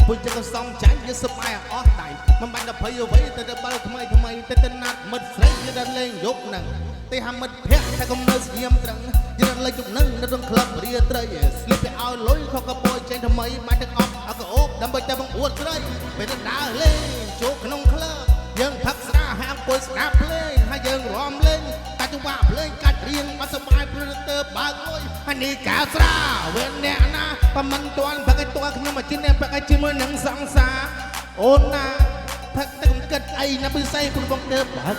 ពុយចឹងក៏សំចាញ់យកសបាយអស់ដៃមិនបាច់ដល់ភ័យអ្វីតែទៅបើថ្មីទៅណាត់មិត្តស្រីយកដល់លេងយប់ហ្នឹងទេហាមិត្តភ័ក្ដិតែកុំនៅស្ងៀមត្រឹងយកដល់លេងយប់ហ្នឹងនៅក្នុងក្លឹបរាត្រីស្លៀកទៅឲ្យលុយខកកបោចេញថ្មីបាច់ទាំងអស់អកអូបដើម្បីតែបង្អួតស្រីពេលទៅដើរលេងចូលក្នុងក្លឹបយើងផឹកស្រាហាអង្គុយស្ដាប់ភ្លេងហើយយើងរាំលេងតែចង្វាក់ភ្លេងកាច់រៀងបាត់សបាយព្រឹកទៅបើកលុយហើយនេះកៅស្រាវេអ្នកណាបើមិនទាន់ផឹកឲ្យតួខ្ញុំមកជិះនេះផឹកឲ្យជាមួយនឹងសង្សារអូនណាផឹកតែកុំគិតអីណាពិសេសព្រោះបងទៅបើក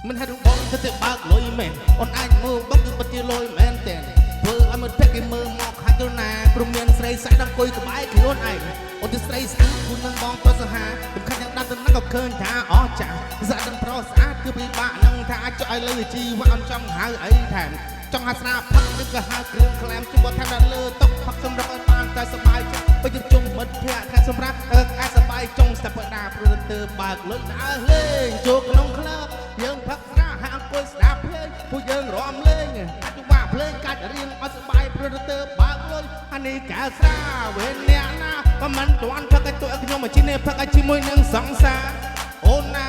មិនហេតុបងទៅបើកលុយមែនអូនអាចមើលបងគឺពិតជាលុយមែនតែធ្វើឲ្យមិត្តភក្តិគេមើលមកខាត់ទៅណាព្រមមានស្រីស្អាតអង្គុយក្បែរខ្លួនឯងអូនទៅស្រីស្អាតគូនឹងបងប្រសិទ្ធហាសំខាន់យ៉ាងដាច់ទៅណាក៏ឃើញថាអស់ចាស់ស្អាតដល់ប្រុសស្អាតគឺពិបាកនឹងថាអាចចុះឲ្យលើជីវ៉ាន់ចង់ហៅអីថែមចង់ហៅស្នាផឹកឬក៏ហៅគ្រឿងក្លែមជួបថាដល់លើតុផឹកសម្រាប់ឲ្យបានតែសบายចិត្តបើយើងជុំមិត្តភក្តិថាសម្រាប់អាចសบายចុងស្ដាប់បដាព្រោះទៅបើកលុយដើរលេងចូលក្នុងក្លឹបយើងផឹកស្រាហើយអង្គុយស្ដាប់ភ្លេងពួកយើងរាំលេងអាចចង្វាក់ភ្លេងកាច់រៀងអត់សบายព្រោះទៅបើកលុយអានេះកៅស្រាវេអ្នកណាបើមិនទាន់ផឹកឲ្យតួខ្ញុំមកជិះនេះផឹកឲ្យជាមួយនឹងសង្សារអូនណា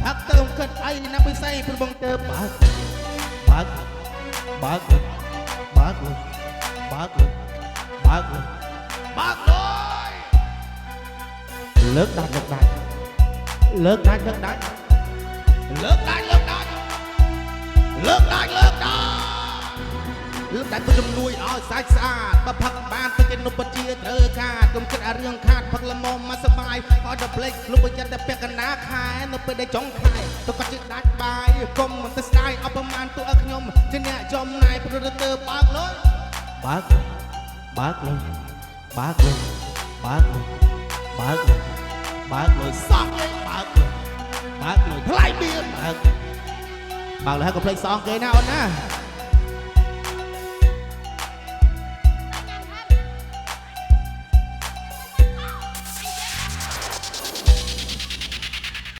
ផឹកទៅគិតអីណាពិសេសព្រោះបងទៅបើកលើកដាច់ទៅជំនួយឲ្យសាច់ស្អាតបើផឹកបានទៅគេនុបជាត្រូវខាតកុំគិតអារឿងខាតផឹកល្មមមកសបាយឲ្យដល់ភ្លេចលុបចិត្តតែពាក់កណ្ដាលខែនៅពេលដែលចុងខែទៅគាត់ជិះដាច់បាយកុំទៅស្ដាយអបប្រមាណទូឲ្យខ្ញុំជាអ្នកចំណាយព្រោះទៅបើកលុយសងលេងបើកលុយថ្លៃបៀនបើកលុយហើយកុំភ្លេចសងគេណាអូនណា